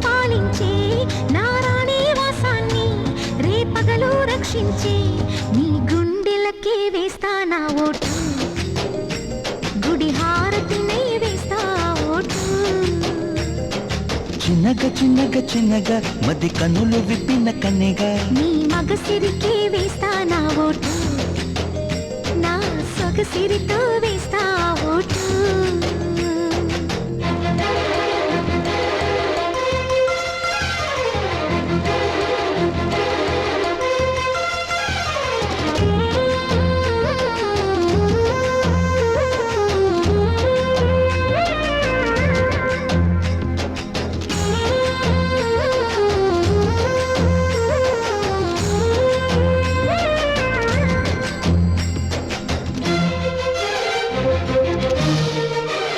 పాలించే నారాణి వాసాన్ని రేపగలు రక్షించే నీ గుండెలకే వేస్తా నా ఓటు గుడి హారతినే వేస్తా ఓటు చిన్నగా చిన్నగా చిన్నగా మది కన్నులు విప్పిన కన్నెగా నీ మగసిరికే వేస్తా నా ఓటు నా సొగసిరితో